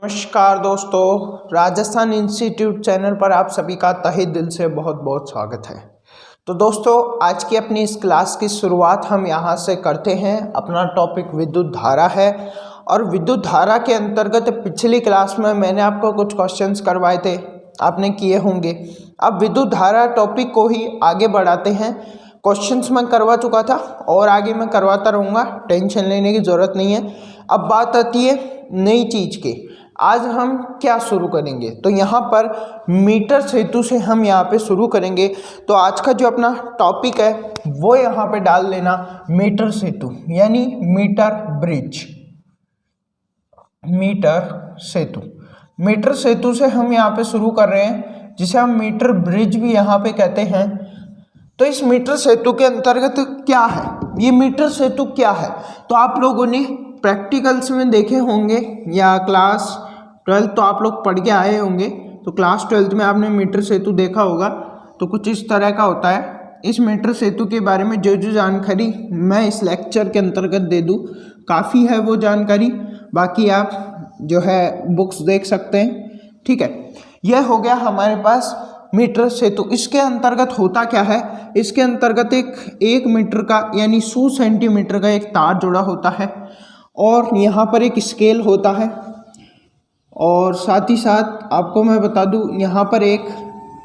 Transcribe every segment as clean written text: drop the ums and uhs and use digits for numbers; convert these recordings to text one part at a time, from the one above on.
नमस्कार दोस्तों, Rajasthan institute channel पर आप सभी का तहे दिल से बहुत बहुत स्वागत है। तो दोस्तों, आज की अपनी इस क्लास की शुरुआत हम यहाँ से करते हैं। अपना टॉपिक विद्युत धारा है और विद्युत धारा के अंतर्गत पिछली क्लास में मैंने आपको कुछ क्वेश्चंस करवाए थे, आपने किए होंगे। अब विद्युत धारा टॉपिक को ही आगे बढ़ाते हैं। क्वेश्चंस मैं करवा चुका था और आगे मैं करवाता रहूँगा, टेंशन लेने की ज़रूरत नहीं है। अब बात आती है नई चीज़ की। आज हम क्या शुरू करेंगे, तो यहाँ पर मीटर सेतु से हम यहाँ पे शुरू करेंगे। तो आज का जो अपना टॉपिक है वो यहाँ पे डाल लेना मीटर सेतु, यानी मीटर ब्रिज। मीटर सेतु, मीटर सेतु से हम यहाँ पे शुरू कर रहे हैं, जिसे हम मीटर ब्रिज भी यहाँ पे कहते हैं। तो इस मीटर सेतु के अंतर्गत क्या है, ये मीटर सेतु क्या है, तो आप लोगों ने प्रैक्टिकल्स में देखे होंगे या क्लास 12 तो आप लोग पढ़ के आए होंगे। तो क्लास 12 में आपने मीटर सेतु देखा होगा। तो कुछ इस तरह का होता है। इस मीटर सेतु के बारे में जो जानकारी मैं इस लेक्चर के अंतर्गत दे दूँ, काफ़ी है वो जानकारी। बाकी आप जो है बुक्स देख सकते हैं, ठीक है। यह हो गया हमारे पास मीटर सेतु। इसके अंतर्गत होता क्या है, इसके अंतर्गत एक मीटर का यानी 100 सेंटीमीटर का एक तार जुड़ा होता है और यहाँ पर एक स्केल होता है। और साथ ही साथ आपको मैं बता दूँ, यहाँ पर एक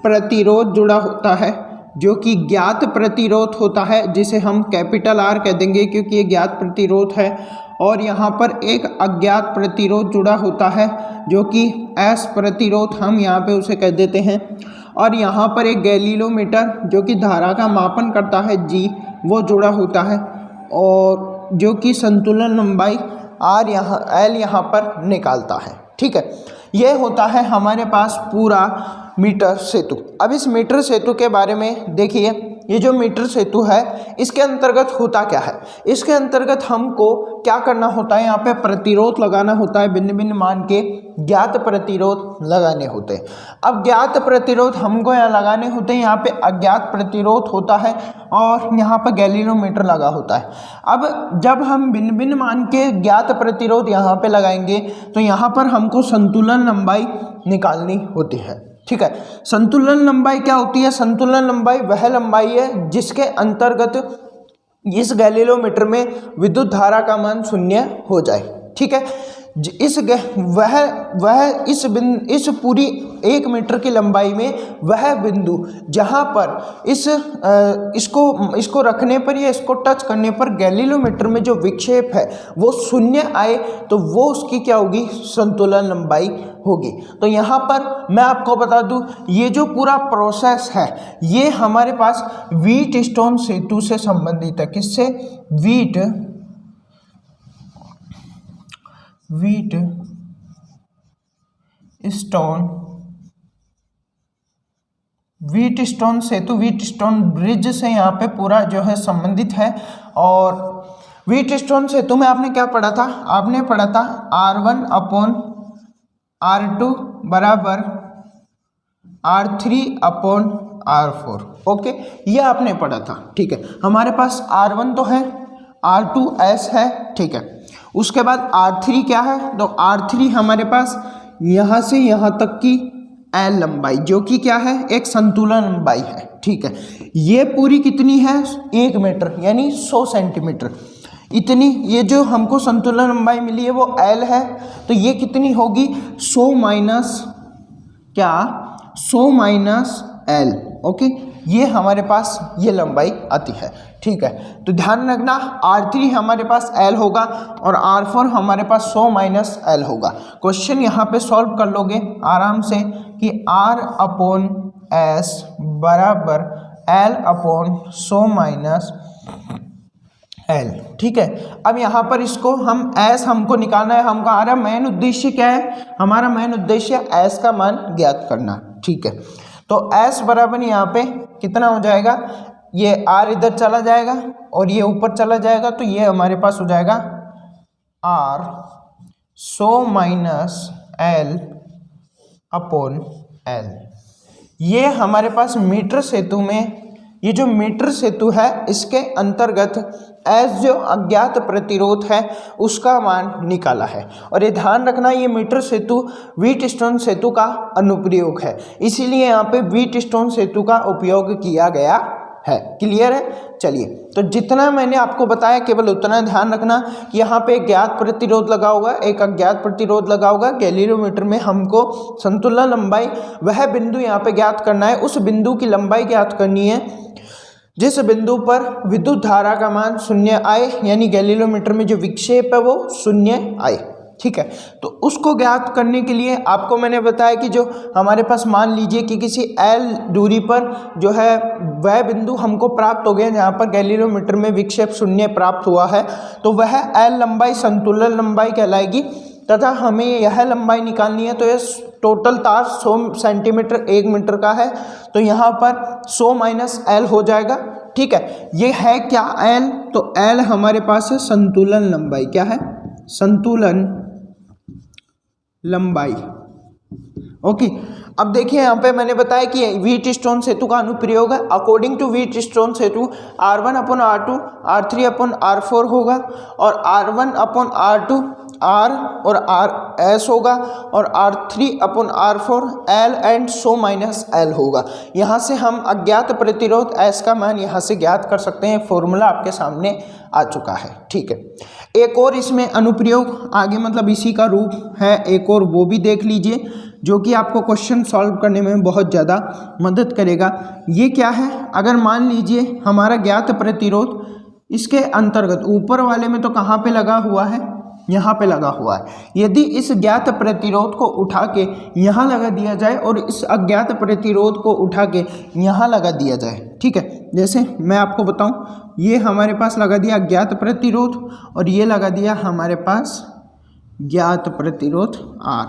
प्रतिरोध जुड़ा होता है, जो कि ज्ञात प्रतिरोध होता है, जिसे हम कैपिटल R कह देंगे क्योंकि ये ज्ञात प्रतिरोध है। और यहाँ पर एक अज्ञात प्रतिरोध जुड़ा होता है, जो कि S प्रतिरोध हम यहाँ पे उसे कह देते हैं। और यहाँ पर एक गैलीलोमीटर, जो कि धारा का मापन करता है, G, वो जुड़ा होता है। और जो कि संतुलन लंबाई L यहाँ पर निकालता है, ठीक है। यह होता है हमारे पास पूरा मीटर सेतु। अब इस मीटर सेतु के बारे में देखिए, ये जो मीटर सेतु है इसके अंतर्गत होता क्या है। इसके अंतर्गत हमको क्या करना होता है, यहाँ पे प्रतिरोध लगाना होता है, भिन्न भिन्न मान के ज्ञात प्रतिरोध लगाने होते हैं। अब ज्ञात प्रतिरोध हमको यहाँ लगाने होते हैं, यहाँ पे अज्ञात प्रतिरोध होता है और यहाँ पर गैलीलोमीटर लगा होता है। अब जब हम भिन्न भिन्न मान के ज्ञात प्रतिरोध यहाँ पे लगाएंगे तो यहाँ पर हमको संतुलन लंबाई निकालनी होती है, ठीक है। संतुलन लंबाई क्या होती है, संतुलन लंबाई वह लंबाई है जिसके अंतर्गत इस गैलीलोमीटर में विद्युत धारा का मान 0 हो जाए, ठीक है। इस पूरी 1 मीटर की लंबाई में वह बिंदु जहाँ पर इसको रखने पर या इसको टच करने पर गैलीलोमीटर में जो विक्षेप है वो 0 आए, तो वो उसकी क्या होगी, संतुलन लंबाई होगी। तो यहाँ पर मैं आपको बता दूँ, ये जो पूरा प्रोसेस है ये हमारे पास व्हीटस्टोन सेतु से संबंधित है। किससे, व्हीटस्टोन सेतु, व्हीटस्टोन ब्रिज से यहाँ पे पूरा जो है संबंधित है। और व्हीटस्टोन सेतु में आपने क्या पढ़ा था, आपने पढ़ा था R1/R2 बराबर R3/R4, ओके, ये आपने पढ़ा था, ठीक है। हमारे पास R1 तो है, R2 S है, ठीक है। उसके बाद R3 क्या है, तो R3 हमारे पास यहाँ से यहाँ तक की L लंबाई, जो कि क्या है, एक संतुलन लंबाई है, ठीक है। ये पूरी कितनी है, 1 मीटर यानी 100 सेंटीमीटर इतनी। ये जो हमको संतुलन लंबाई मिली है वो L है, तो ये कितनी होगी, 100 माइनस L, ओके। ये हमारे पास ये लंबाई आती है, ठीक है। तो ध्यान रखना, R3 हमारे पास L होगा और R4 हमारे पास 100 माइनस L होगा। क्वेश्चन यहाँ पे सॉल्व कर लोगे आराम से कि R/S बराबर L/100 माइनस L, ठीक है। अब यहाँ पर इसको हम S हमको निकालना है। हमारा मेन उद्देश्य क्या है, हमारा मेन उद्देश्य S का मान ज्ञात करना, ठीक है। तो S बराबर यहाँ पे कितना हो जाएगा, ये R इधर चला जाएगा और ये ऊपर चला जाएगा, तो ये हमारे पास हो जाएगा R100 माइनस L/L। ये हमारे पास मीटर सेतु में ये जो मीटर सेतु है इसके अंतर्गत एस जो अज्ञात प्रतिरोध है उसका मान निकाला है। और ये ध्यान रखना, ये मीटर सेतु व्हीटस्टोन सेतु का अनुप्रयोग है, इसीलिए यहाँ पे व्हीटस्टोन सेतु का उपयोग किया गया है। क्लियर है? चलिए, तो जितना मैंने आपको बताया केवल उतना ध्यान रखना कि यहाँ पे एक ज्ञात प्रतिरोध लगा होगा, एक अज्ञात प्रतिरोध लगा होगा। गैलीलियोमीटर में हमको संतुलन लंबाई वह बिंदु यहाँ पे ज्ञात करना है, उस बिंदु की लंबाई ज्ञात करनी है जिस बिंदु पर विद्युत धारा का मान 0 आए, यानी गैलीलियोमीटर में जो विक्षेप है वो 0 आए। ठीक है, तो उसको ज्ञात करने के लिए आपको मैंने बताया कि जो हमारे पास मान लीजिए कि किसी L दूरी पर जो है वह बिंदु हमको प्राप्त हो गया जहाँ पर गैलीलियोमीटर में विक्षेप 0 प्राप्त हुआ है, तो वह L लंबाई संतुलन लंबाई कहलाएगी तथा हमें यह लंबाई निकालनी है। तो यह टोटल तार 100 सेंटीमीटर 1 मीटर का है, तो यहाँ पर 100 माइनस L हो जाएगा। ठीक है, ये है क्या L, तो L हमारे पास है संतुलन लंबाई। क्या है? संतुलन लंबाई। ओके, अब देखिए यहाँ पे मैंने बताया कि व्हीटस्टोन सेतु का अनुप्रयोग है। According to Wheatstone Setu R1/R2 R3/R4 होगा और R1/R2 R और RS होगा और R3/R4 L and 100 minus L होगा। यहाँ से हम अज्ञात प्रतिरोध S का मान यहाँ से ज्ञात कर सकते हैं। फॉर्मूला आपके सामने आ चुका है। ठीक है, एक और इसमें अनुप्रयोग आगे मतलब इसी का रूप है एक और, वो भी देख लीजिए जो कि आपको क्वेश्चन सॉल्व करने में बहुत ज़्यादा मदद करेगा। ये क्या है? अगर मान लीजिए हमारा ज्ञात प्रतिरोध इसके अंतर्गत ऊपर वाले में तो कहाँ पे लगा हुआ है? यहाँ पे लगा हुआ है। यदि इस ज्ञात प्रतिरोध को उठा के यहाँ लगा दिया जाए और इस अज्ञात प्रतिरोध को उठा के यहाँ लगा दिया जाए, ठीक है, जैसे मैं आपको बताऊँ, ये हमारे पास लगा दिया अज्ञात प्रतिरोध और ये लगा दिया हमारे पास ज्ञात प्रतिरोध R।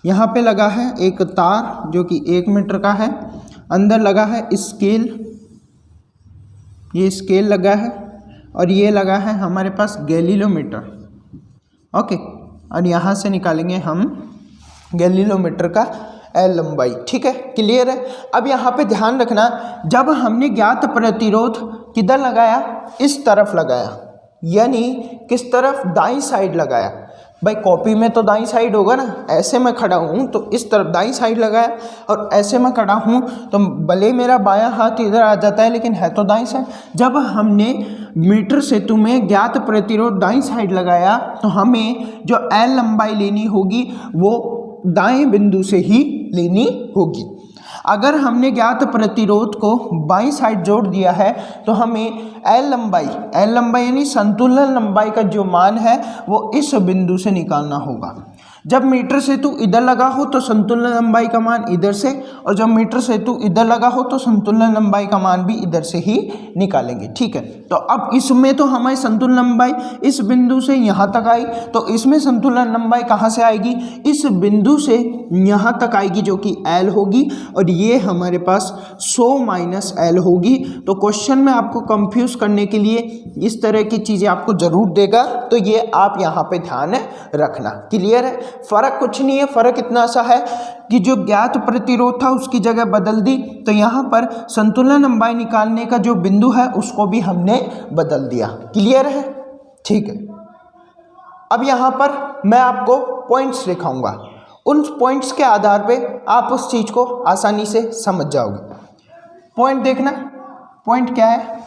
यहाँ पे लगा है एक तार जो कि 1 मीटर का है, अंदर लगा है स्केल, ये स्केल लगा है और ये लगा है हमारे पास गैलीलियोमीटर। ओके, और यहाँ से निकालेंगे हम गैलीलियोमीटर का L लंबाई। ठीक है, क्लियर है? अब यहाँ पे ध्यान रखना, जब हमने ज्ञात प्रतिरोध किधर लगाया? इस तरफ लगाया, यानी किस तरफ? दाईं साइड लगाया। भाई कॉपी में तो दाईं साइड होगा ना, ऐसे मैं खड़ा हूँ तो इस तरफ दाईं साइड लगाया और ऐसे मैं खड़ा हूँ तो भले मेरा बायां हाथ इधर आ जाता है लेकिन है तो दाईं साइड। जब हमने मीटर सेतु में ज्ञात प्रतिरोध दाईं साइड लगाया तो हमें जो L लंबाई लेनी होगी वो दाएं बिंदु से ही लेनी होगी। अगर हमने ज्ञात प्रतिरोध को बाईं साइड जोड़ दिया है तो हमें L लंबाई यानी संतुलन लंबाई का जो मान है वो इस बिंदु से निकालना होगा। जब मीटर सेतु इधर लगा हो तो संतुलन लंबाई का मान इधर से, और जब मीटर सेतु इधर लगा हो तो संतुलन लंबाई का मान भी इधर से ही निकालेंगे। ठीक है, तो अब इसमें तो हमारी संतुलन लंबाई इस बिंदु से यहाँ तक आई, तो इसमें संतुलन लंबाई कहाँ से आएगी? इस बिंदु से यहाँ तक आएगी जो कि L होगी और ये हमारे पास 100 माइनस L होगी। तो क्वेश्चन में आपको कंफ्यूज करने के लिए इस तरह की चीज़ें आपको जरूर देगा, तो ये आप यहाँ पे ध्यान रखना। क्लियर है? फर्क कुछ नहीं है, फर्क इतना सा है कि जो ज्ञात प्रतिरोध था उसकी जगह बदल दी, तो यहाँ पर संतुलन लंबाई निकालने का जो बिंदु है उसको भी हमने बदल दिया। क्लियर है? ठीक है, अब यहाँ पर मैं आपको पॉइंट्स लिखाऊंगा, उन पॉइंट्स के आधार पे आप उस चीज़ को आसानी से समझ जाओगे। पॉइंट देखना, पॉइंट क्या है?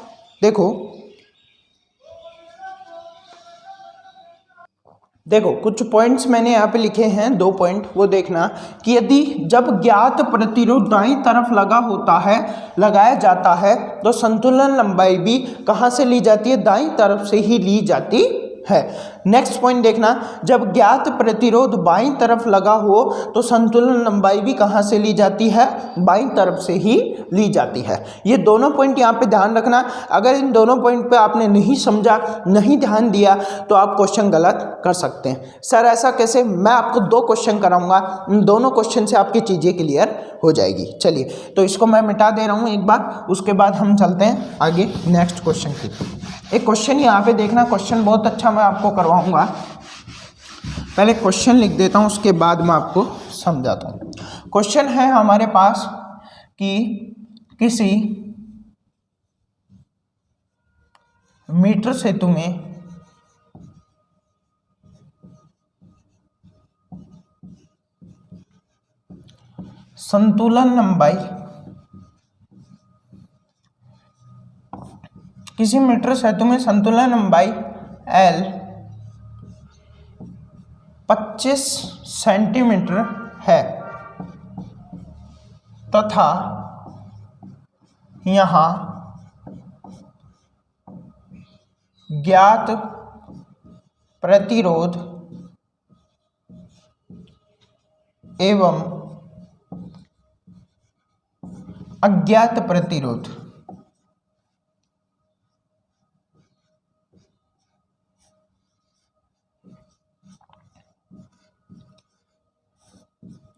देखो कुछ पॉइंट्स मैंने यहाँ पे लिखे हैं, 2 पॉइंट, वो देखना कि यदि जब ज्ञात प्रतिरोध दाईं तरफ लगाया जाता है तो संतुलन लंबाई भी कहाँ से ली जाती है? दाईं तरफ से ही ली जाती है। नेक्स्ट पॉइंट देखना, जब ज्ञात प्रतिरोध बाईं तरफ लगा हो तो संतुलन लंबाई भी कहाँ से ली जाती है? बाईं तरफ से ही ली जाती है। ये दोनों पॉइंट यहाँ पे ध्यान रखना। अगर इन दोनों पॉइंट पे आपने नहीं समझा, नहीं ध्यान दिया तो आप क्वेश्चन गलत कर सकते हैं। सर ऐसा कैसे? मैं आपको 2 क्वेश्चन कराऊंगा, इन दोनों क्वेश्चन से आपकी चीज़ें क्लियर हो जाएगी। चलिए, तो इसको मैं मिटा दे रहा हूँ एक बार, उसके बाद हम चलते हैं आगे नेक्स्ट क्वेश्चन की। एक क्वेश्चन यहाँ पे देखना, क्वेश्चन बहुत अच्छा मैं आपको करवाऊंगा। पहले क्वेश्चन लिख देता हूँ, उसके बाद मैं आपको समझाता हूँ। क्वेश्चन है हमारे पास कि किसी मीटर सेतु में संतुलन लंबाई, किसी मीटर सेतु में संतुलन लंबाई L 25 सेंटीमीटर है तथा यहाँ ज्ञात प्रतिरोध एवं अज्ञात प्रतिरोध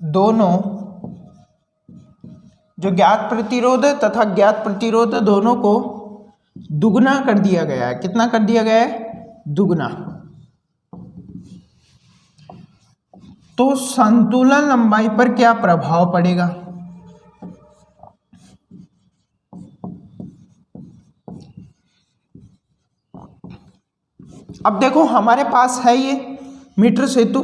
दोनों, जो ज्ञात प्रतिरोध तथा ज्ञात प्रतिरोध दोनों को दुगना कर दिया गया है। कितना कर दिया गया है? दुगना। तो संतुलन लंबाई पर क्या प्रभाव पड़ेगा? अब देखो हमारे पास है ये मीटर सेतु,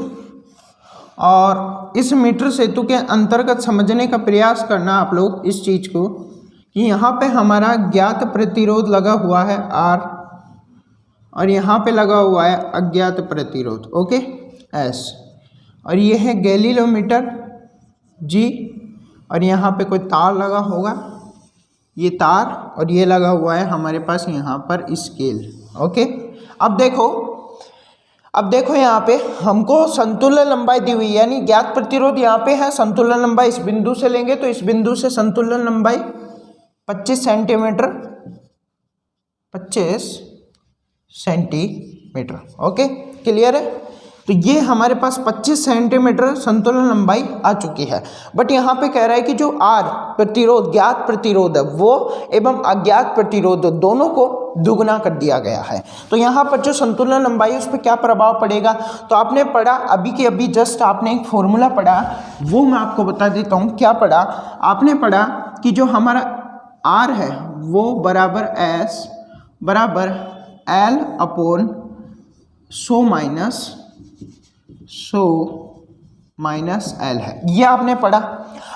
और इस मीटर सेतु के अंतर्गत समझने का प्रयास करना आप लोग इस चीज को कि यहाँ पे हमारा ज्ञात प्रतिरोध लगा हुआ है R और यहाँ पे लगा हुआ है अज्ञात प्रतिरोध, ओके, S, और ये है गैलीलोमीटर G, और यहाँ पे कोई तार लगा होगा, ये तार, और ये लगा हुआ है हमारे पास यहाँ पर स्केल, ओके। अब देखो यहाँ पे हमको संतुलन लंबाई दी हुई है, यानी ज्ञात प्रतिरोध यहाँ पे है, संतुलन लंबाई इस बिंदु से लेंगे तो इस बिंदु से संतुलन लंबाई 25 सेंटीमीटर, 25 सेंटीमीटर, ओके, क्लियर है। तो ये हमारे पास 25 सेंटीमीटर संतुलन लंबाई आ चुकी है। बट यहाँ पे कह रहा है कि जो R प्रतिरोध, ज्ञात प्रतिरोध है, वो एवं अज्ञात प्रतिरोध दोनों को दुगना कर दिया गया है। तो यहाँ पर जो संतुलन लंबाई है उस पर क्या प्रभाव पड़ेगा? तो आपने पढ़ा अभी के अभी जस्ट आपने एक फॉर्मूला पढ़ा, वो मैं आपको बता देता हूँ। क्या पढ़ा आपने? पढ़ा कि जो हमारा R है वो बराबर S बराबर L अपॉन 100 माइनस L है, ये आपने पढ़ा।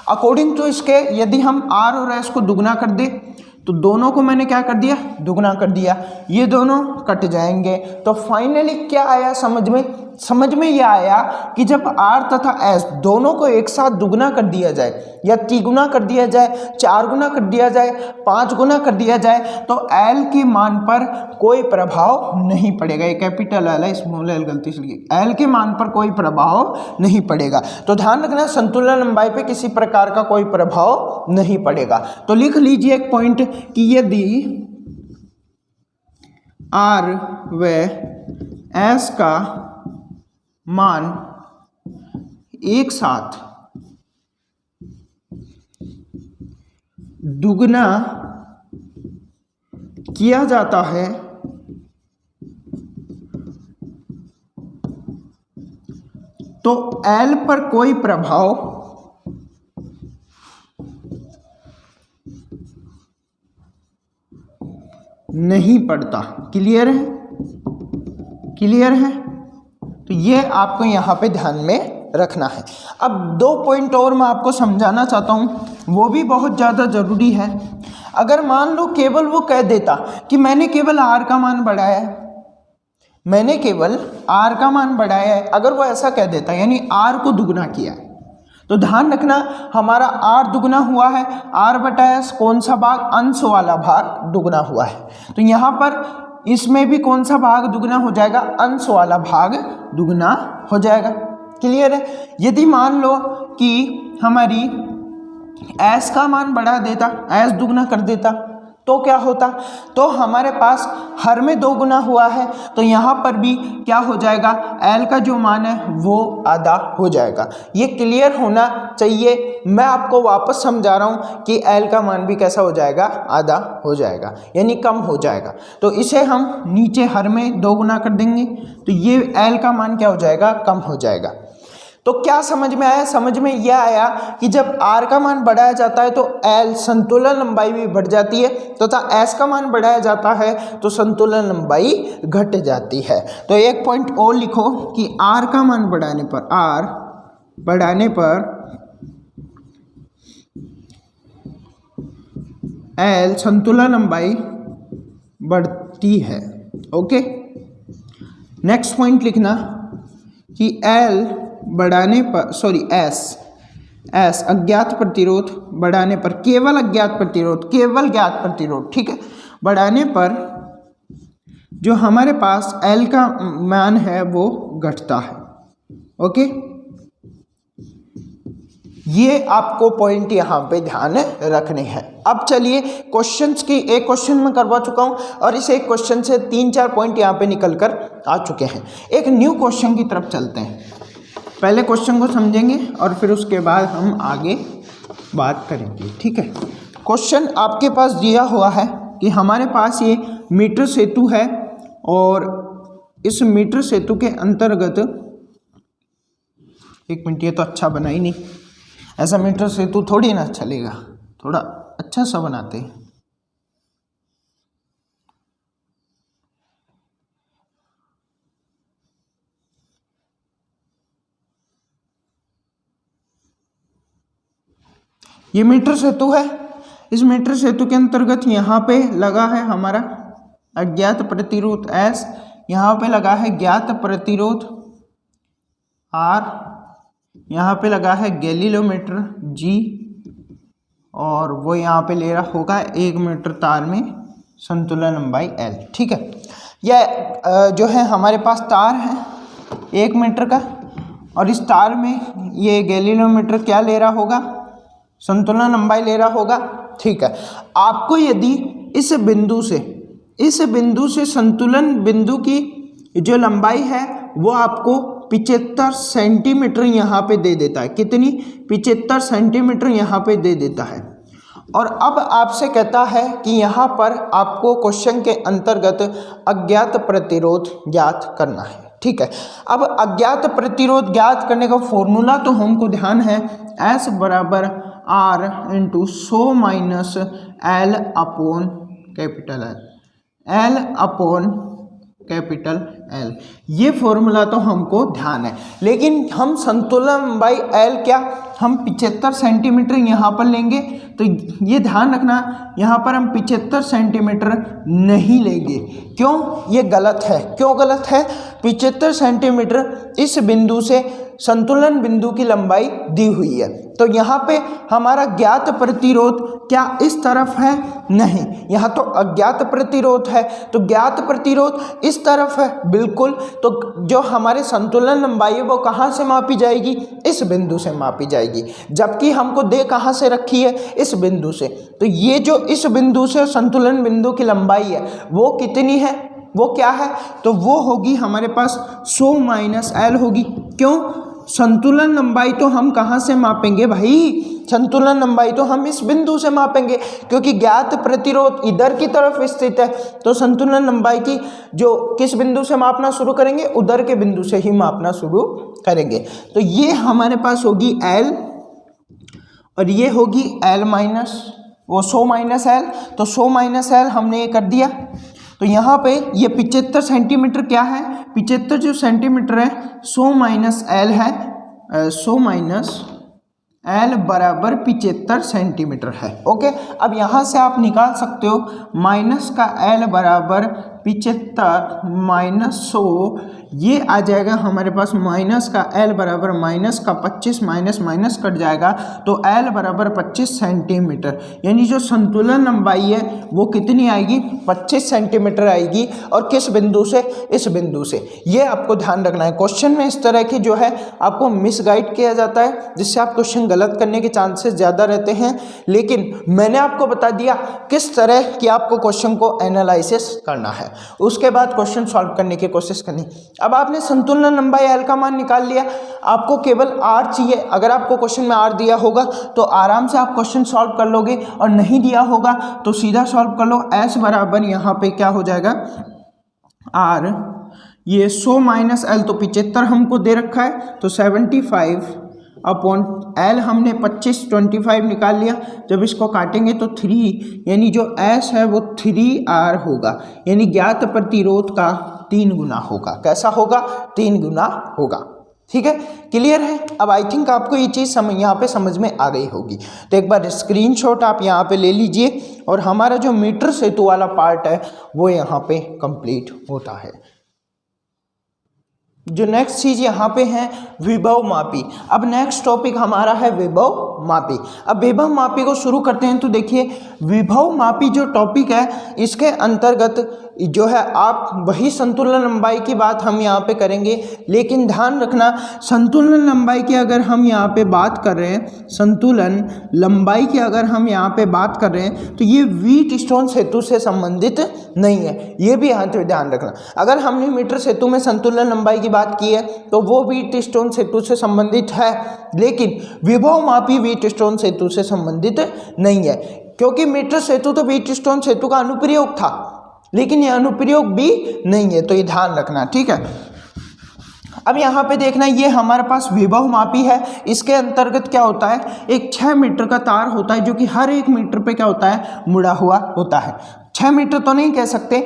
अकॉर्डिंग टू इसके यदि हम R और S को दुगना कर दे तो दोनों को मैंने क्या कर दिया? दुगना कर दिया, ये दोनों कट जाएंगे। तो फाइनली क्या आया समझ में ये आया कि जब R तथा S दोनों को एक साथ दुगना कर दिया जाए या तिगुना कर दिया जाए, 4 गुना कर दिया जाए, 5 गुना कर दिया जाए, तो L के मान पर कोई प्रभाव नहीं पड़ेगा। ये कैपिटल L है, स्मॉल l गलती से लिखी, L के मान पर कोई प्रभाव नहीं पड़ेगा। तो ध्यान रखना संतुलन लंबाई पे किसी प्रकार का कोई प्रभाव नहीं पड़ेगा। तो लिख लीजिए एक पॉइंट कि यदि R व S का मान एक साथ दुगना किया जाता है तो L पर कोई प्रभाव नहीं पड़ता। क्लियर है? क्लियर है? तो ये आपको यहाँ पे ध्यान में रखना है। अब 2 पॉइंट और मैं आपको समझाना चाहता हूँ, वो भी बहुत ज़्यादा ज़रूरी है। अगर मान लो केवल वो कह देता कि मैंने केवल R का मान बढ़ाया है, मैंने केवल R का मान बढ़ाया है, अगर वो ऐसा कह देता यानी R को दुगना किया है, तो ध्यान रखना हमारा R दुगना हुआ है, R बटा S कौन सा भाग? अंश वाला भाग दुगना हुआ है। तो यहाँ पर इसमें भी कौन सा भाग दुगना हो जाएगा? अंश वाला भाग दुगना हो जाएगा। क्लियर है? यदि मान लो कि हमारी S का मान बढ़ा देता, S दुगना कर देता, तो क्या होता? तो हमारे पास हर में 2 गुना हुआ है, तो यहाँ पर भी क्या हो जाएगा? L का जो मान है वो आधा हो जाएगा। ये क्लियर होना चाहिए। मैं आपको वापस समझा रहा हूँ कि L का मान भी कैसा हो जाएगा? आधा हो जाएगा, यानी कम हो जाएगा। तो इसे हम नीचे हर में 2 गुना कर देंगे, तो ये L का मान क्या हो जाएगा? कम हो जाएगा। तो क्या समझ में आया? समझ में यह आया कि जब r का मान बढ़ाया जाता है तो l संतुलन लंबाई भी बढ़ जाती है तथा s का मान बढ़ाया जाता है तो संतुलन लंबाई घट जाती है। तो एक पॉइंट और लिखो कि r का मान बढ़ाने पर l संतुलन लंबाई बढ़ती है। ओके, नेक्स्ट पॉइंट लिखना कि l बढ़ाने पर S अज्ञात प्रतिरोध बढ़ाने पर, केवल ज्ञात प्रतिरोध, ठीक है, बढ़ाने पर जो हमारे पास L का मान है वो घटता है। ओके, ये आपको पॉइंट यहाँ पे ध्यान रखने हैं। अब चलिए क्वेश्चंस की, एक क्वेश्चन में करवा चुका हूँ और इस एक क्वेश्चन से 3-4 पॉइंट यहाँ पे निकल कर आ चुके हैं। एक न्यू क्वेश्चन की तरफ चलते हैं। पहले क्वेश्चन को समझेंगे और फिर उसके बाद हम आगे बात करेंगे, ठीक है। क्वेश्चन आपके पास दिया हुआ है कि हमारे पास ये मीटर सेतु है और इस मीटर सेतु के अंतर्गत, एक मिनट, ये तो अच्छा बना ही नहीं, ऐसा मीटर सेतु थोड़ी ना चलेगा, थोड़ा अच्छा सा बनाते हैं। ये मीटर सेतु है, इस मीटर सेतु के अंतर्गत यहाँ पे लगा है हमारा अज्ञात प्रतिरोध S, यहाँ पे लगा है ज्ञात प्रतिरोध R, यहाँ पे लगा है गैलीलोमीटर G और वो यहाँ पे ले रहा होगा 1 मीटर तार में संतुलन लंबाई L, ठीक है। यह जो है हमारे पास तार है 1 मीटर का और इस तार में ये गैलीलोमीटर क्या ले रहा होगा? संतुलन लंबाई ले रहा होगा, ठीक है। आपको यदि इस बिंदु से संतुलन बिंदु की जो लंबाई है वो आपको 75 सेंटीमीटर यहाँ पे दे देता है। कितनी? 75 सेंटीमीटर यहाँ पे दे देता है। और अब आपसे कहता है कि यहाँ पर आपको क्वेश्चन के अंतर्गत अज्ञात प्रतिरोध ज्ञात करना है, ठीक है। अब अज्ञात प्रतिरोध ज्ञात करने का फॉर्मूला तो हमको ध्यान है, S बराबर R into 100 minus L upon capital L, L upon capital L, ये फॉर्मूला तो हमको ध्यान है। लेकिन हम संतुलन लंबाई L क्या हम 75 सेंटीमीटर यहाँ पर लेंगे, तो ये ध्यान रखना यहाँ पर हम 75 सेंटीमीटर नहीं लेंगे। क्यों? ये गलत है। क्यों गलत है? 75 सेंटीमीटर इस बिंदु से संतुलन बिंदु की लंबाई दी हुई है, तो यहाँ पे हमारा ज्ञात प्रतिरोध क्या इस तरफ है? नहीं, यहाँ तो अज्ञात प्रतिरोध है, तो ज्ञात प्रतिरोध इस तरफ है, बिल्कुल। तो जो हमारे संतुलन लंबाई है वो कहाँ से मापी जाएगी? इस बिंदु से मापी जाएगी, जबकि हमको दे कहाँ से रखी है? इस बिंदु से। तो ये जो इस बिंदु से संतुलन बिंदु की लंबाई है वो कितनी है? वो क्या है? तो वो होगी हमारे पास 100 माइनस L होगी। क्यों? संतुलन लंबाई तो हम कहाँ से मापेंगे भाई? संतुलन लंबाई तो हम इस बिंदु से मापेंगे, क्योंकि ज्ञात प्रतिरोध इधर की तरफ स्थित है। तो संतुलन लंबाई की जो किस बिंदु से मापना शुरू करेंगे? उधर के बिंदु से ही मापना शुरू करेंगे। तो ये हमारे पास होगी L और ये होगी L माइनस वो 100 माइनस L, तो 100 माइनस L हमने ये कर दिया। तो यहाँ पे ये 75 सेंटीमीटर क्या है? 75 जो सेंटीमीटर है 100 माइनस L है, 100 माइनस L बराबर 75 सेंटीमीटर है। ओके, अब यहाँ से आप निकाल सकते हो माइनस का L बराबर 75 माइनस 100, ये आ जाएगा हमारे पास माइनस का L बराबर माइनस का 25, माइनस माइनस कट जाएगा तो L बराबर 25 सेंटीमीटर, यानी जो संतुलन लंबाई है वो कितनी आएगी? 25 सेंटीमीटर आएगी। और किस बिंदु से? इस बिंदु से। ये आपको ध्यान रखना है। क्वेश्चन में इस तरह की जो है आपको मिसगाइड किया जाता है, जिससे आप क्वेश्चन गलत करने के चांसेस ज़्यादा रहते हैं। लेकिन मैंने आपको बता दिया किस तरह कि आपको क्वेश्चन को एनालिसिस करना है, उसके बाद क्वेश्चन सॉल्व करने की कोशिश करनी। अब आपने संतुलन लंबाई L का मान निकाल लिया, आपको केवल R चाहिए। अगर आपको क्वेश्चन में R दिया होगा तो आराम से आप क्वेश्चन सॉल्व कर लोगे, और नहीं दिया होगा तो सीधा सॉल्व कर लो। S बराबर यहाँ पे क्या हो जाएगा? R, ये 100 माइनस एल तो 75 हमको दे रखा है, तो 75 अपॉन एल हमने 25 निकाल लिया। जब इसको काटेंगे तो 3 यानी जो एस है वो 3R होगा, यानी ज्ञात प्रतिरोध का 3 गुना होगा। कैसा होगा? 3 गुना होगा। ठीक है, क्लियर है। अब आई थिंक आपको ये चीज़ यहाँ पे समझ में आ गई होगी। तो एक बार स्क्रीनशॉट आप यहाँ पे ले लीजिए और हमारा जो मीटर सेतु वाला पार्ट है वो यहाँ पे कंप्लीट होता है। जो नेक्स्ट चीज़ यहाँ पे है विभव मापी। अब नेक्स्ट टॉपिक हमारा है विभव मापी। अब विभव मापी को शुरू करते हैं। तो देखिए विभव मापी जो टॉपिक है इसके अंतर्गत जो है आप वही संतुलन लंबाई की बात हम यहाँ पे करेंगे, लेकिन ध्यान रखना संतुलन लंबाई की अगर हम यहाँ पे बात कर रहे हैं, संतुलन लंबाई की अगर हम यहाँ पे बात कर रहे हैं तो ये व्हीटस्टोन सेतु से संबंधित नहीं है, ये भी यहाँ पे ध्यान रखना। अगर हमने मीटर सेतु में संतुलन लंबाई की बात की है तो वो व्हीटस्टोन सेतु से संबंधित है, लेकिन विभव मापी व्हीटस्टोन सेतु से संबंधित नहीं है, क्योंकि मीटर सेतु तो व्हीटस्टोन सेतु का अनुप्रयोग था, लेकिन ये अनुप्रयोग भी नहीं है, तो ये ध्यान रखना। ठीक है, अब यहाँ पे देखना ये हमारे पास विभव मापी है। इसके अंतर्गत क्या होता है, एक 6 मीटर का तार होता है जो कि हर 1 मीटर पे क्या होता है, मुड़ा हुआ होता है। 6 मीटर तो नहीं कह सकते,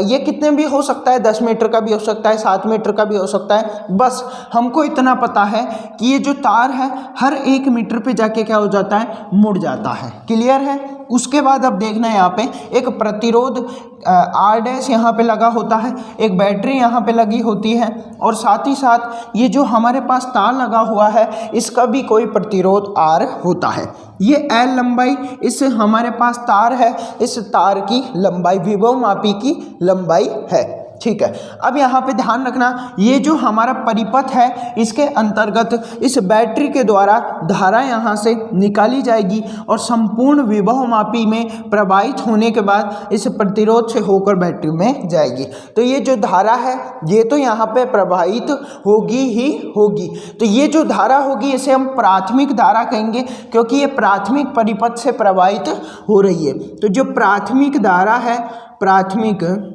ये कितने भी हो सकता है, 10 मीटर का भी हो सकता है, 7 मीटर का भी हो सकता है। बस हमको इतना पता है कि ये जो तार है हर 1 मीटर पे जाके क्या हो जाता है, मुड़ जाता है। क्लियर है। उसके बाद अब देखना है यहाँ पे एक प्रतिरोध R' यहाँ पे लगा होता है, एक बैटरी यहाँ पे लगी होती है, और साथ ही साथ ये जो हमारे पास तार लगा हुआ है इसका भी कोई प्रतिरोध R होता है। ये L लंबाई इस हमारे पास तार है, इस तार की लंबाई विभव मापी की लंबाई है। ठीक है, अब यहाँ पे ध्यान रखना ये जो हमारा परिपथ है इसके अंतर्गत इस बैटरी के द्वारा धारा यहाँ से निकाली जाएगी और संपूर्ण विभव मापी में प्रवाहित होने के बाद इस प्रतिरोध से होकर बैटरी में जाएगी। तो ये जो धारा है ये तो यहाँ पे प्रवाहित होगी ही होगी। तो ये जो धारा होगी इसे हम प्राथमिक धारा कहेंगे, क्योंकि ये प्राथमिक परिपथ से प्रवाहित हो रही है। तो जो प्राथमिक धारा है, प्राथमिक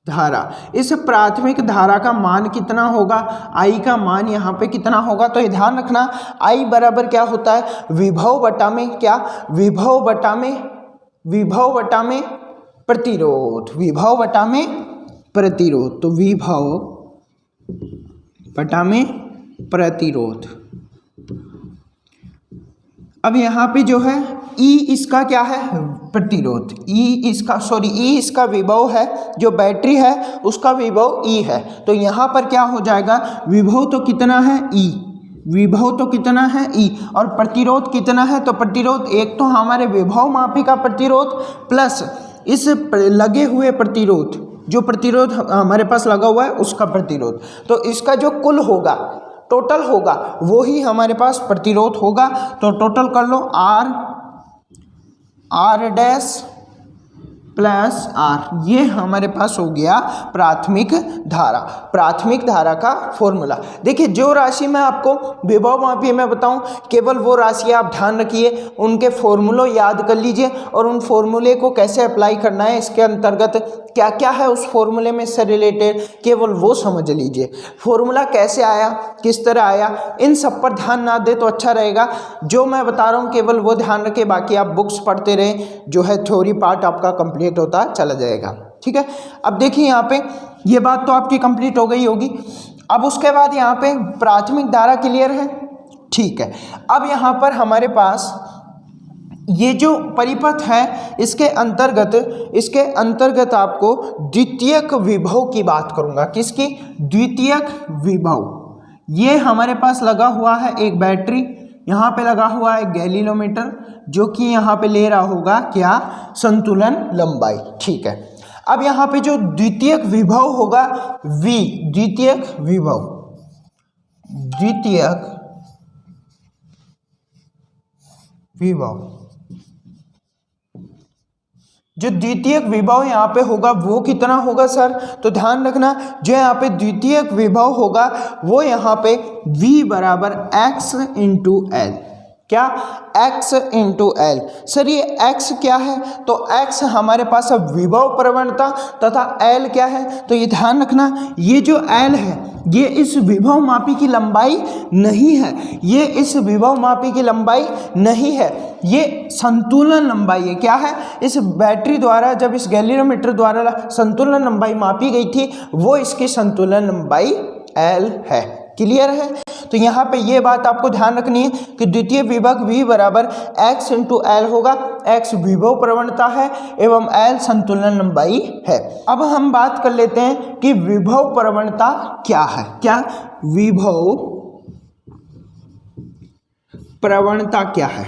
धारा, इस प्राथमिक धारा का मान कितना होगा, I का मान यहाँ पे कितना होगा, तो ये ध्यान रखना I बराबर क्या होता है, विभव बटा में क्या, विभव बटा में प्रतिरोध, विभव बटा में प्रतिरोध, तो विभव बटा में प्रतिरोध। अब यहाँ पे जो है E इसका क्या है, प्रतिरोध, E इसका विभव है, जो बैटरी है उसका विभव E है। तो यहाँ पर क्या हो जाएगा, विभव तो कितना है E, विभव तो कितना है E, और प्रतिरोध कितना है, तो प्रतिरोध एक तो हमारे विभव मापी का प्रतिरोध प्लस इस लगे हुए प्रतिरोध, जो प्रतिरोध हमारे पास लगा हुआ है उसका प्रतिरोध। तो इसका जो कुल होगा, टोटल होगा, वो ही हमारे पास प्रतिरोध होगा। तो टोटल कर लो R' प्लस R, ये हमारे पास हो गया प्राथमिक धारा, प्राथमिक धारा का फॉर्मूला। देखिए जो राशि मैं आपको विभव मापी में बताऊं, केवल वो राशि आप ध्यान रखिए, उनके फॉर्मूलों याद कर लीजिए और उन फॉर्मूले को कैसे अप्लाई करना है, इसके अंतर्गत क्या क्या है उस फॉर्मूले में से रिलेटेड, केवल वो समझ लीजिए। फॉर्मूला कैसे आया, किस तरह आया, इन सब पर ध्यान ना दे तो अच्छा रहेगा। जो मैं बता रहा हूँ केवल वो ध्यान रखें, बाकी आप बुक्स पढ़ते रहें, जो है थ्योरी पार्ट आपका कंप्लीट होता चला जाएगा। ठीक है, अब देखिए यहाँ पे ये बात तो आपकी कंप्लीट हो गई होगी। अब उसके बाद यहाँ पे प्राथमिक धारा क्लियर है। ठीक है, अब यहाँ पर हमारे पास ये जो परिपथ है इसके अंतर्गत आपको द्वितीयक विभव की बात करूंगा। किसकी, द्वितीयक विभव। ये हमारे पास लगा हुआ है एक बैटरी, यहाँ पे लगा हुआ है गैलीलोमीटर, जो कि यहाँ पे ले रहा होगा क्या, संतुलन लंबाई। ठीक है, अब यहाँ पे जो द्वितीयक विभव होगा V, द्वितीयक विभव, जो द्वितीयक विभव यहाँ पे होगा वो कितना होगा सर, तो ध्यान रखना जो यहाँ पे द्वितीयक विभव होगा वो यहाँ पे V बराबर X इंटू L, क्या, x इंटू एल। सर ये x क्या है, तो x हमारे पास अब विभव प्रवणता तथा l क्या है, तो ये ध्यान रखना ये जो l है ये इस विभव मापी की लंबाई नहीं है, ये इस विभव मापी की लंबाई नहीं है, ये संतुलन लंबाई है। क्या है, इस बैटरी द्वारा जब इस गैल्वेनोमीटर द्वारा संतुलन लंबाई मापी गई थी वो इसकी संतुलन लंबाई l है। क्लियर है, तो यहाँ पे ये बात आपको ध्यान रखनी है कि द्वितीय विभव V बराबर x इंटू एल होगा। x विभव प्रवणता है एवं l संतुलन लंबाई है। अब हम बात कर लेते हैं कि विभव प्रवणता क्या है। क्या, विभव प्रवणता क्या है,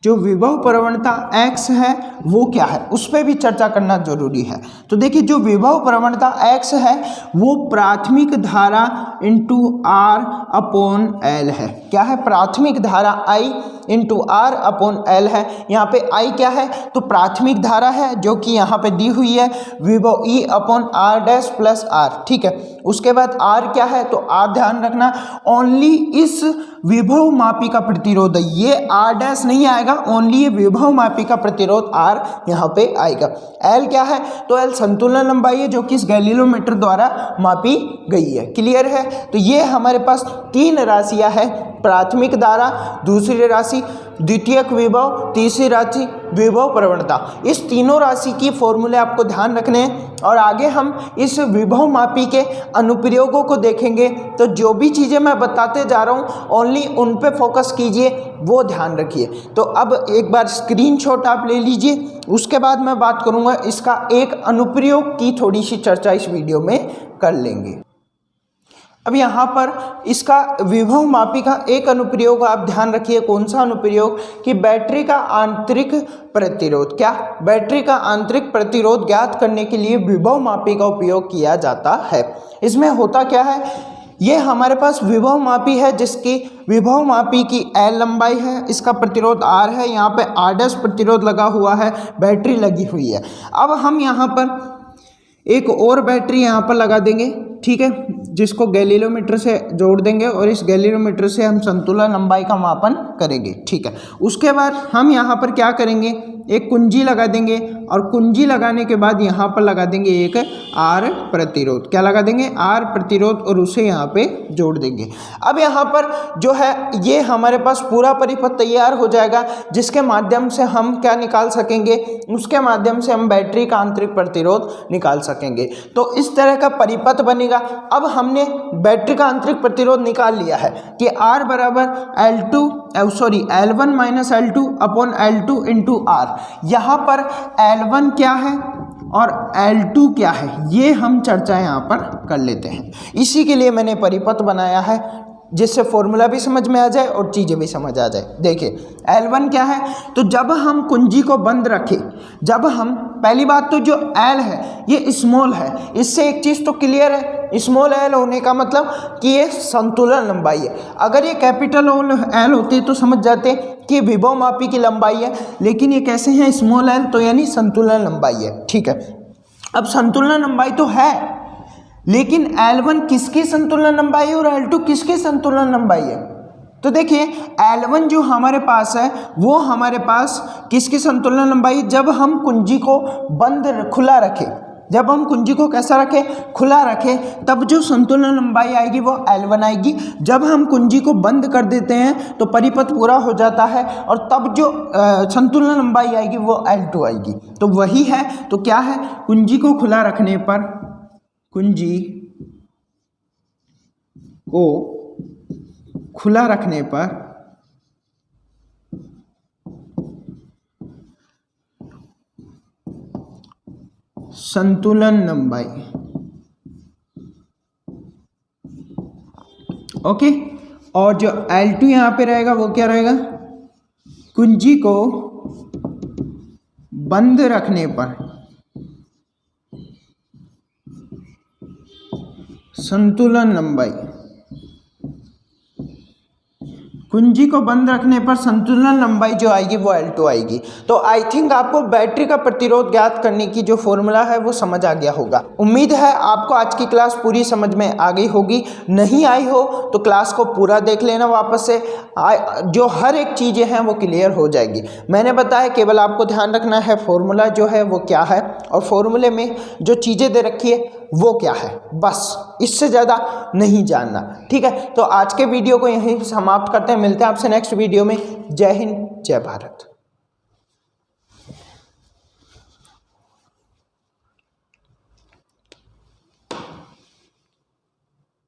जो विभव प्रवणता x है वो क्या है, उस पर भी चर्चा करना जरूरी है। तो देखिए जो विभव प्रवणता x है वो प्राथमिक धारा इंटू R अपॉन एल है। क्या है, प्राथमिक धारा I into R upon L है। यहाँ पे I क्या है, तो प्राथमिक धारा है जो कि यहाँ पे दी हुई है विभव E upon R dash plus R। ठीक है, उसके बाद R क्या है, तो R ध्यान रखना ओनली इस विभव मापी का प्रतिरोध है, ये R डैश नहीं आएगा, ओनली ये विभव मापी का प्रतिरोध R यहाँ पे आएगा। L क्या है, तो L संतुलन लंबाई है जो कि इस गैल्वेनोमीटर द्वारा मापी गई है। क्लियर है, तो ये हमारे पास तीन राशियां है, प्राथमिक धारा, दूसरी राशि द्वितीयक विभव, तीसरी राशि विभव प्रवणता। इस तीनों राशि की फॉर्मूले आपको ध्यान रखने हैं और आगे हम इस विभव मापी के अनुप्रयोगों को देखेंगे। तो जो भी चीज़ें मैं बताते जा रहा हूँ ओनली उन पे फोकस कीजिए, वो ध्यान रखिए। तो अब एक बार स्क्रीनशॉट आप ले लीजिए, उसके बाद मैं बात करूँगा इसका एक अनुप्रयोग की थोड़ी सी चर्चा इस वीडियो में कर लेंगे। अब यहाँ पर इसका विभव मापी का एक अनुप्रयोग आप ध्यान रखिए, कौन सा अनुप्रयोग, कि बैटरी का आंतरिक प्रतिरोध। क्या, बैटरी का आंतरिक प्रतिरोध ज्ञात करने के लिए विभव मापी का उपयोग किया जाता है। इसमें होता क्या है, ये हमारे पास विभव मापी है जिसकी विभव मापी की L लंबाई है, इसका प्रतिरोध R है, यहाँ पे R डैश प्रतिरोध लगा हुआ है, बैटरी लगी हुई है। अब हम यहाँ पर एक और बैटरी यहाँ पर लगा देंगे, ठीक है, जिसको गैल्वेनोमीटर से जोड़ देंगे और इस गैल्वेनोमीटर से हम संतुलन लंबाई का मापन करेंगे। ठीक है, उसके बाद हम यहाँ पर क्या करेंगे, एक कुंजी लगा देंगे और कुंजी लगाने के बाद यहाँ पर लगा देंगे एक R प्रतिरोध। क्या लगा देंगे, R प्रतिरोध, और उसे यहाँ पे जोड़ देंगे। अब यहाँ पर जो है ये हमारे पास पूरा परिपथ तैयार हो जाएगा जिसके माध्यम से हम क्या निकाल सकेंगे, उसके माध्यम से हम बैटरी का आंतरिक प्रतिरोध निकाल सकेंगे। तो इस तरह का परिपथ बनेगा। अब हमने बैटरी का आंतरिक प्रतिरोध निकाल लिया है कि R बराबर L1 minus L2 upon L2 into R। यहाँ पर L1 क्या है और L2 क्या है ये हम चर्चा यहाँ पर कर लेते हैं। इसी के लिए मैंने परिपथ बनाया है जिससे फॉर्मूला भी समझ में आ जाए और चीज़ें भी समझ आ जाए। देखिए L1 क्या है, तो जब हम कुंजी को बंद रखें, जब हम पहली बात तो जो L है ये स्मॉल है, इससे एक चीज़ तो क्लियर है, स्मॉल L होने का मतलब कि ये संतुलन लंबाई है। अगर ये कैपिटल L होती तो समझ जाते कि विभव मापी की लंबाई है, लेकिन ये कैसे हैं, स्मॉल L, तो यानी संतुलन लंबाई है। ठीक है, अब संतुलन लंबाई तो है लेकिन L1 किसकी संतुलन लंबाई है और L2 किसकी संतुलन लंबाई है। तो देखिए L1 जो हमारे पास है वो हमारे पास किसकी संतुलन लंबाई, जब हम कुंजी को बंद खुला रखें, जब हम कुंजी को कैसा रखें, खुला रखें, तब जो संतुलन लंबाई आएगी वो L1 आएगी। जब हम कुंजी को बंद कर देते हैं तो परिपथ पूरा हो जाता है और तब जो संतुलन लंबाई आएगी वो L2 आएगी। तो वही है, तो क्या है, कुंजी को खुला रखने पर, कुंजी को खुला रखने पर संतुलन लंबाई, ओके, और जो L2 यहाँ पे रहेगा वो क्या रहेगा, कुंजी को बंद रखने पर संतुलन लंबाई, कुंजी को बंद रखने पर संतुलन लंबाई जो आएगी वो L2 आएगी। तो आई थिंक आपको बैटरी का प्रतिरोध ज्ञात करने की जो फॉर्मूला है वो समझ आ गया होगा। उम्मीद है आपको आज की क्लास पूरी समझ में आ गई होगी। नहीं आई हो तो क्लास को पूरा देख लेना वापस से, जो हर एक चीज़ें हैं वो क्लियर हो जाएगी। मैंने बताया केवल आपको ध्यान रखना है फॉर्मूला जो है वो क्या है और फॉर्मूले में जो चीज़ें दे रखी है वो क्या है, बस इससे ज़्यादा नहीं जानना। ठीक है, तो आज के वीडियो को यहीं समाप्त करते हैं। मिलते हैं आपसे नेक्स्ट वीडियो में। जय हिंद, जय भारत।